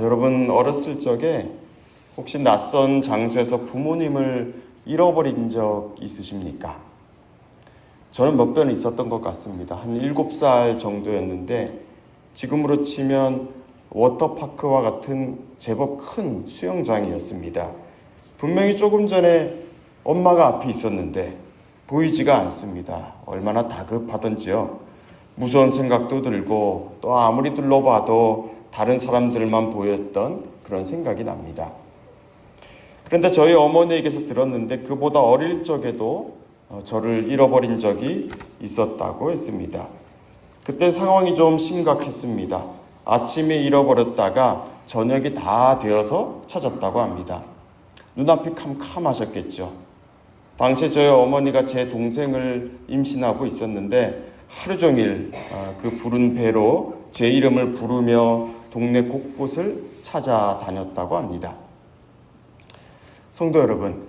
여러분 어렸을 적에 혹시 낯선 장소에서 부모님을 잃어버린 적 있으십니까? 저는 몇 번 있었던 것 같습니다. 한 7살 정도였는데 지금으로 치면 워터파크와 같은 제법 큰 수영장이었습니다. 분명히 조금 전에 엄마가 앞에 있었는데 보이지가 않습니다. 얼마나 다급하던지요. 무서운 생각도 들고 또 아무리 둘러봐도 다른 사람들만 보였던 그런 생각이 납니다. 그런데 저희 어머니에게서 들었는데 그보다 어릴 적에도 저를 잃어버린 적이 있었다고 했습니다. 그때 상황이 좀 심각했습니다. 아침에 잃어버렸다가 저녁이 다 되어서 찾았다고 합니다. 눈앞이 캄캄하셨겠죠. 당시에 저희 어머니가 제 동생을 임신하고 있었는데 하루 종일 그 부른 배로 제 이름을 부르며 동네 곳곳을 찾아다녔다고 합니다. 성도 여러분,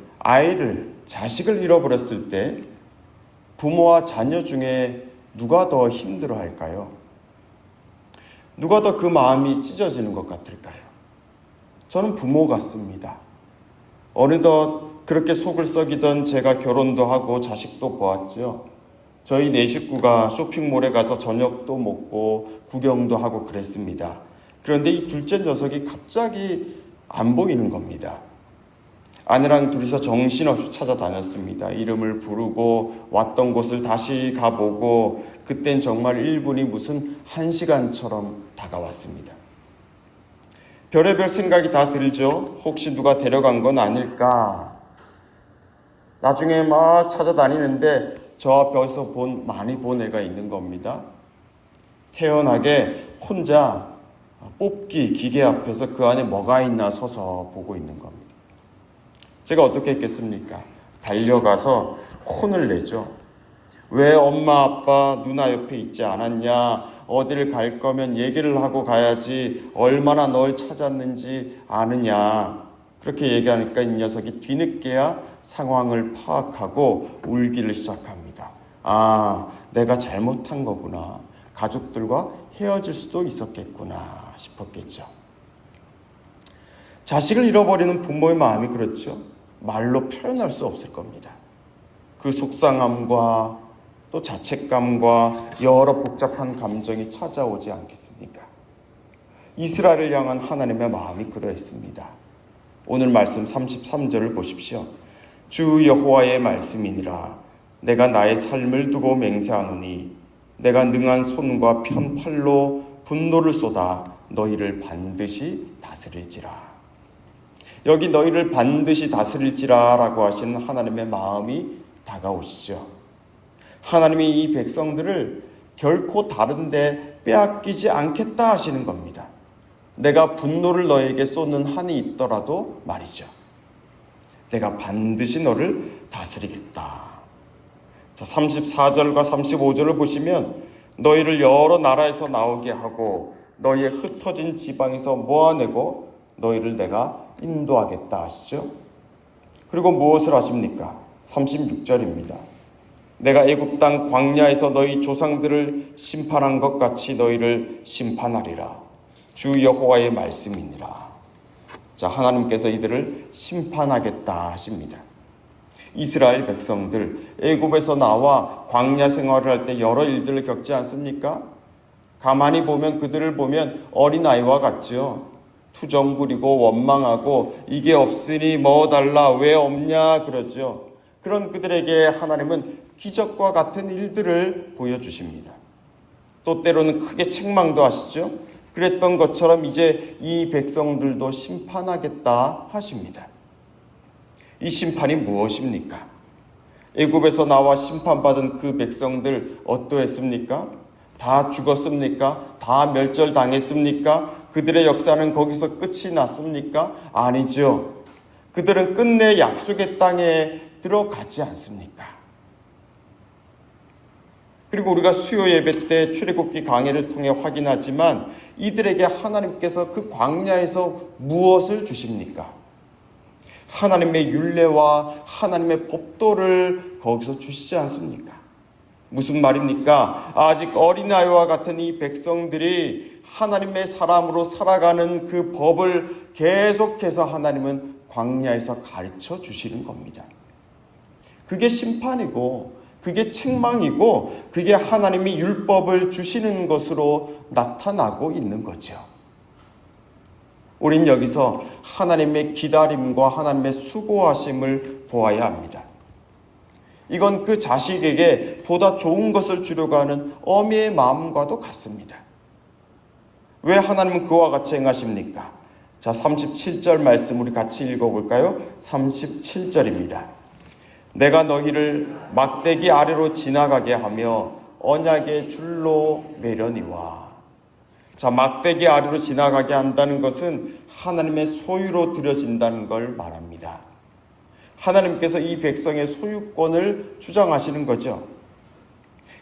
자식을 잃어버렸을 때 부모와 자녀 중에 누가 더 힘들어할까요? 누가 더 그 마음이 찢어지는 것 같을까요? 저는 부모 같습니다. 어느덧 그렇게 속을 썩이던 제가 결혼도 하고 자식도 보았죠. 저희 4식구가 쇼핑몰에 가서 저녁도 먹고 구경도 하고 그랬습니다. 그런데 이 둘째 녀석이 갑자기 안 보이는 겁니다. 아내랑 둘이서 정신없이 찾아다녔습니다. 이름을 부르고 왔던 곳을 다시 가보고 그땐 정말 1분이 무슨 1시간처럼 다가왔습니다. 별의별 생각이 다 들죠. 혹시 누가 데려간 건 아닐까? 나중에 막 찾아다니는데 저 앞에서 많이 본 애가 있는 겁니다. 태연하게 혼자 뽑기 기계 앞에서 그 안에 뭐가 있나 서서 보고 있는 겁니다. 제가 어떻게 했겠습니까? 달려가서 혼을 내죠. 왜 엄마, 아빠, 누나 옆에 있지 않았냐? 어디를 갈 거면 얘기를 하고 가야지. 얼마나 널 찾았는지 아느냐? 그렇게 얘기하니까 이 녀석이 뒤늦게야 상황을 파악하고 울기를 시작합니다. 아, 내가 잘못한 거구나. 가족들과 헤어질 수도 있었겠구나 싶었겠죠. 자식을 잃어버리는 부모의 마음이 그렇죠. 말로 표현할 수 없을 겁니다. 그 속상함과 또 자책감과 여러 복잡한 감정이 찾아오지 않겠습니까? 이스라엘을 향한 하나님의 마음이 그러했습니다. 오늘 말씀 33절을 보십시오. 주 여호와의 말씀이니라. 내가 나의 삶을 두고 맹세하노니 내가 능한 손과 편 팔로 분노를 쏟아 너희를 반드시 다스릴지라. 여기 너희를 반드시 다스릴지라 라고 하시는 하나님의 마음이 다가오시죠. 하나님이 이 백성들을 결코 다른데 빼앗기지 않겠다 하시는 겁니다. 내가 분노를 너에게 쏟는 한이 있더라도 말이죠. 내가 반드시 너를 다스리겠다. 자, 34절과 35절을 보시면 너희를 여러 나라에서 나오게 하고 너희의 흩어진 지방에서 모아내고 너희를 내가 인도하겠다 하시죠. 그리고 무엇을 하십니까? 36절입니다. 내가 애굽 땅 광야에서 너희 조상들을 심판한 것 같이 너희를 심판하리라. 주 여호와의 말씀이니라. 자, 하나님께서 이들을 심판하겠다 하십니다. 이스라엘 백성들 애굽에서 나와 광야 생활을 할 때 여러 일들을 겪지 않습니까? 가만히 보면 그들을 보면 어린아이와 같죠. 투정 부리고 원망하고 이게 없으니 뭐 달라 왜 없냐 그러죠. 그런 그들에게 하나님은 기적과 같은 일들을 보여주십니다. 또 때로는 크게 책망도 하시죠. 그랬던 것처럼 이제 이 백성들도 심판하겠다 하십니다. 이 심판이 무엇입니까? 애굽에서 나와 심판받은 그 백성들 어떠했습니까? 다 죽었습니까? 다 멸절당했습니까? 그들의 역사는 거기서 끝이 났습니까? 아니죠. 그들은 끝내 약속의 땅에 들어가지 않습니까? 그리고 우리가 수요 예배 때 출애굽기 강해를 통해 확인하지만 이들에게 하나님께서 그 광야에서 무엇을 주십니까? 하나님의 율례와 하나님의 법도를 거기서 주시지 않습니까? 무슨 말입니까? 아직 어린아이와 같은 이 백성들이 하나님의 사람으로 살아가는 그 법을 계속해서 하나님은 광야에서 가르쳐 주시는 겁니다. 그게 심판이고 그게 책망이고 그게 하나님이 율법을 주시는 것으로 나타나고 있는 거죠. 우린 여기서 하나님의 기다림과 하나님의 수고하심을 보아야 합니다. 이건 그 자식에게 보다 좋은 것을 주려고 하는 어미의 마음과도 같습니다. 왜 하나님은 그와 같이 행하십니까? 자, 37절 말씀 우리 같이 읽어볼까요? 37절입니다. 내가 너희를 막대기 아래로 지나가게 하며 언약의 줄로 매려니와. 자, 막대기 아래로 지나가게 한다는 것은 하나님의 소유로 드려진다는 걸 말합니다. 하나님께서 이 백성의 소유권을 주장하시는 거죠.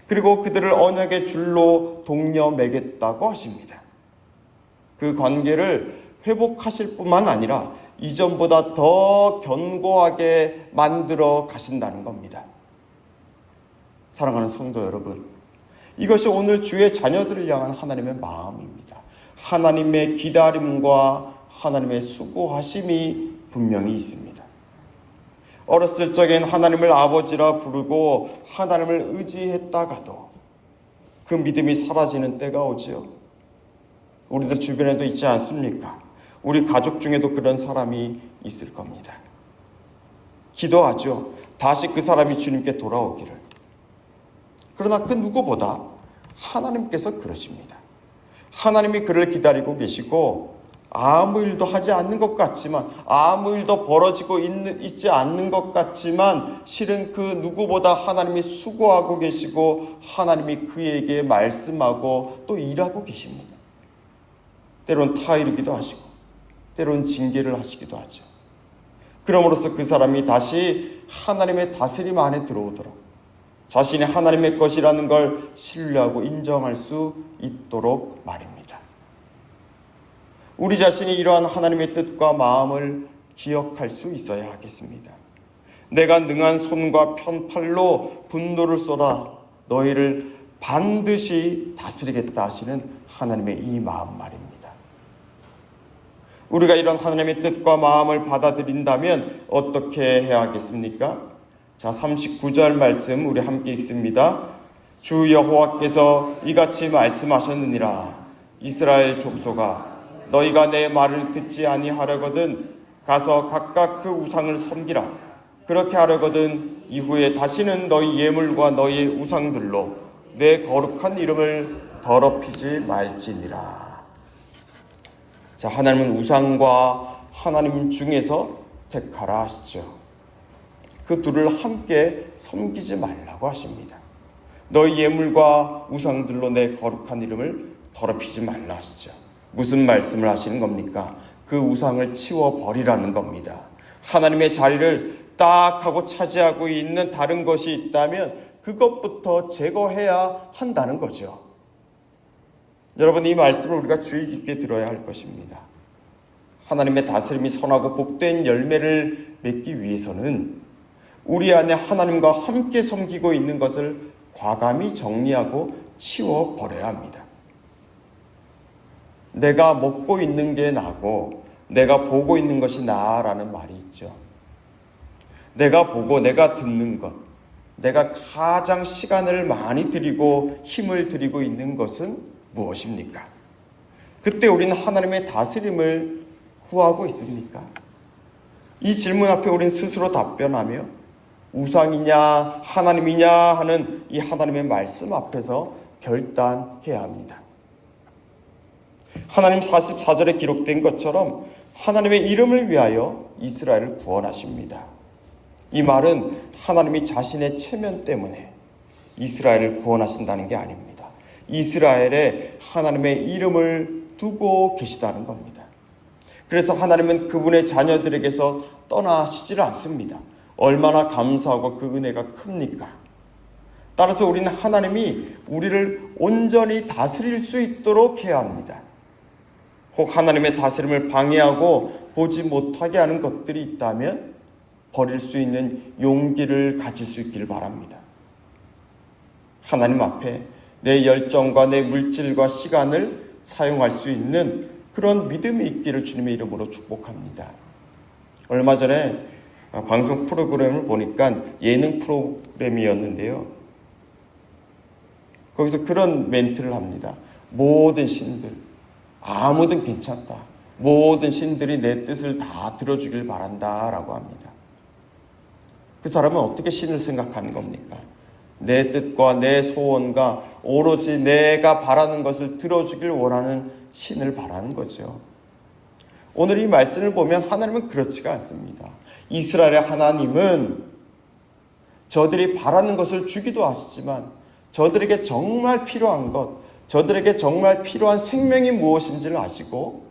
그리고 그들을 언약의 줄로 동려 매겠다고 하십니다. 그 관계를 회복하실 뿐만 아니라 이전보다 더 견고하게 만들어 가신다는 겁니다. 사랑하는 성도 여러분, 이것이 오늘 주의 자녀들을 향한 하나님의 마음입니다. 하나님의 기다림과 하나님의 수고하심이 분명히 있습니다. 어렸을 적엔 하나님을 아버지라 부르고 하나님을 의지했다가도 그 믿음이 사라지는 때가 오지요. 우리들 주변에도 있지 않습니까? 우리 가족 중에도 그런 사람이 있을 겁니다. 기도하죠. 다시 그 사람이 주님께 돌아오기를. 그러나 그 누구보다 하나님께서 그러십니다. 하나님이 그를 기다리고 계시고 아무 일도 하지 않는 것 같지만, 아무 일도 벌어지고 있지 않는 것 같지만 실은 그 누구보다 하나님이 수고하고 계시고 하나님이 그에게 말씀하고 또 일하고 계십니다. 때론 타이르기도 하시고 때론 징계를 하시기도 하죠. 그럼으로써 그 사람이 다시 하나님의 다스림 안에 들어오도록, 자신이 하나님의 것이라는 걸 신뢰하고 인정할 수 있도록 말입니다. 우리 자신이 이러한 하나님의 뜻과 마음을 기억할 수 있어야 하겠습니다. 내가 능한 손과 편팔로 분노를 쏟아 너희를 반드시 다스리겠다 하시는 하나님의 이 마음 말입니다. 우리가 이런 하나님의 뜻과 마음을 받아들인다면 어떻게 해야 하겠습니까? 자, 39절 말씀 우리 함께 읽습니다. 주 여호와께서 이같이 말씀하셨느니라. 이스라엘 족속아, 너희가 내 말을 듣지 아니하려거든 가서 각각 그 우상을 섬기라. 그렇게 하려거든 이후에 다시는 너희 예물과 너희 우상들로 내 거룩한 이름을 더럽히지 말지니라. 자, 하나님은 우상과 하나님 중에서 택하라 하시죠. 그 둘을 함께 섬기지 말라고 하십니다. 너희 예물과 우상들로 내 거룩한 이름을 더럽히지 말라 하시죠. 무슨 말씀을 하시는 겁니까? 그 우상을 치워버리라는 겁니다. 하나님의 자리를 딱 하고 차지하고 있는 다른 것이 있다면 그것부터 제거해야 한다는 거죠. 여러분, 이 말씀을 우리가 주의 깊게 들어야 할 것입니다. 하나님의 다스림이 선하고 복된 열매를 맺기 위해서는 우리 안에 하나님과 함께 섬기고 있는 것을 과감히 정리하고 치워버려야 합니다. 내가 먹고 있는 게 나고 내가 보고 있는 것이 나라는 말이 있죠. 내가 보고 내가 듣는 것, 내가 가장 시간을 많이 들이고 힘을 들이고 있는 것은 무엇입니까? 그때 우리는 하나님의 다스림을 구하고 있습니까? 이 질문 앞에 우리는 스스로 답변하며 우상이냐 하나님이냐 하는 이 하나님의 말씀 앞에서 결단해야 합니다. 하나님 44절에 기록된 것처럼 하나님의 이름을 위하여 이스라엘을 구원하십니다. 이 말은 하나님이 자신의 체면 때문에 이스라엘을 구원하신다는 게 아닙니다. 이스라엘에 하나님의 이름을 두고 계시다는 겁니다. 그래서 하나님은 그분의 자녀들에게서 떠나시질 않습니다. 얼마나 감사하고 그 은혜가 큽니까? 따라서 우리는 하나님이 우리를 온전히 다스릴 수 있도록 해야 합니다. 혹 하나님의 다스림을 방해하고 보지 못하게 하는 것들이 있다면 버릴 수 있는 용기를 가질 수 있기를 바랍니다. 하나님 앞에 내 열정과 내 물질과 시간을 사용할 수 있는 그런 믿음이 있기를 주님의 이름으로 축복합니다. 얼마 전에 방송 프로그램을 보니까 예능 프로그램이었는데요. 거기서 그런 멘트를 합니다. 모든 신들, 아무든 괜찮다. 모든 신들이 내 뜻을 다 들어주길 바란다 라고 합니다. 그 사람은 어떻게 신을 생각하는 겁니까? 내 뜻과 내 소원과 오로지 내가 바라는 것을 들어주길 원하는 신을 바라는 거죠. 오늘 이 말씀을 보면 하나님은 그렇지가 않습니다. 이스라엘의 하나님은 저들이 바라는 것을 주기도 하시지만 저들에게 정말 필요한 것, 저들에게 정말 필요한 생명이 무엇인지를 아시고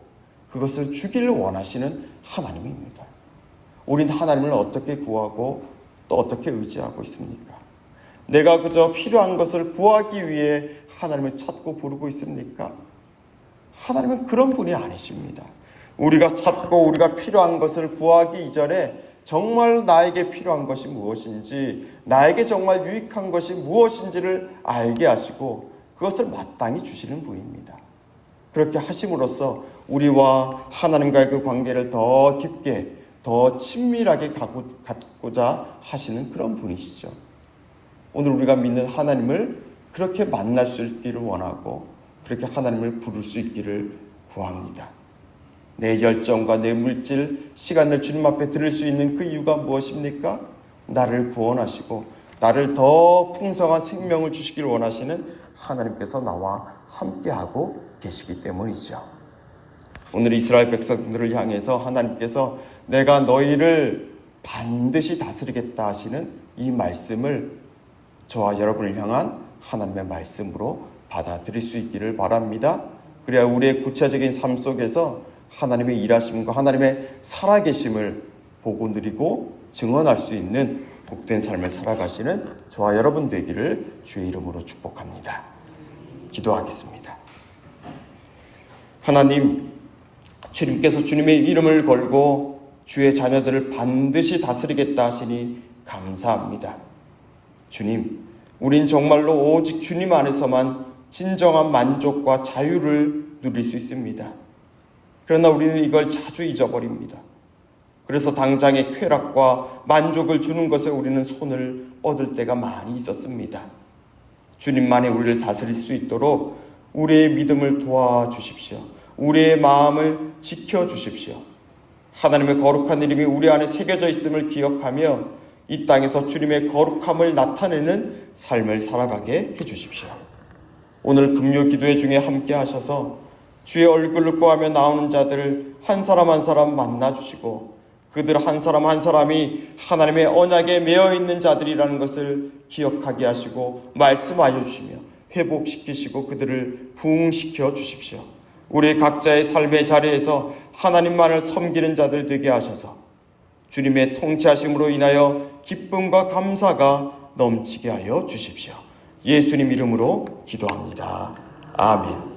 그것을 주기를 원하시는 하나님입니다. 우리는 하나님을 어떻게 구하고 또 어떻게 의지하고 있습니까? 내가 그저 필요한 것을 구하기 위해 하나님을 찾고 부르고 있습니까? 하나님은 그런 분이 아니십니다. 우리가 찾고 우리가 필요한 것을 구하기 이전에 정말 나에게 필요한 것이 무엇인지, 나에게 정말 유익한 것이 무엇인지를 알게 하시고 그것을 마땅히 주시는 분입니다. 그렇게 하심으로써 우리와 하나님과의 그 관계를 더 깊게, 더 친밀하게 갖고자 하시는 그런 분이시죠. 오늘 우리가 믿는 하나님을 그렇게 만날 수 있기를 원하고 그렇게 하나님을 부를 수 있기를 구합니다. 내 열정과 내 물질, 시간을 주님 앞에 드릴 수 있는 그 이유가 무엇입니까? 나를 구원하시고 나를 더 풍성한 생명을 주시기를 원하시는 하나님께서 나와 함께하고 계시기 때문이죠. 오늘 이스라엘 백성들을 향해서 하나님께서 내가 너희를 반드시 다스리겠다 하시는 이 말씀을 저와 여러분을 향한 하나님의 말씀으로 받아들일 수 있기를 바랍니다. 그래야 우리의 구체적인 삶 속에서 하나님의 일하심과 하나님의 살아계심을 보고 누리고 증언할 수 있는 복된 삶을 살아가시는 저와 여러분 되기를 주의 이름으로 축복합니다. 기도하겠습니다. 하나님, 주님께서 주님의 이름을 걸고 주의 자녀들을 반드시 다스리겠다 하시니 감사합니다. 주님, 우린 정말로 오직 주님 안에서만 진정한 만족과 자유를 누릴 수 있습니다. 그러나 우리는 이걸 자주 잊어버립니다. 그래서 당장의 쾌락과 만족을 주는 것에 우리는 손을 뻗을 때가 많이 있었습니다. 주님만이 우리를 다스릴 수 있도록 우리의 믿음을 도와주십시오. 우리의 마음을 지켜주십시오. 하나님의 거룩한 이름이 우리 안에 새겨져 있음을 기억하며 이 땅에서 주님의 거룩함을 나타내는 삶을 살아가게 해주십시오. 오늘 금요 기도회 중에 함께 하셔서 주의 얼굴을 구하며 나오는 자들을 한 사람 한 사람 만나주시고 그들 한 사람 한 사람이 하나님의 언약에 매여 있는 자들이라는 것을 기억하게 하시고 말씀하여 주시며 회복시키시고 그들을 부흥시켜 주십시오. 우리 각자의 삶의 자리에서 하나님만을 섬기는 자들 되게 하셔서 주님의 통치하심으로 인하여 기쁨과 감사가 넘치게 하여 주십시오. 예수님 이름으로 기도합니다. 아멘.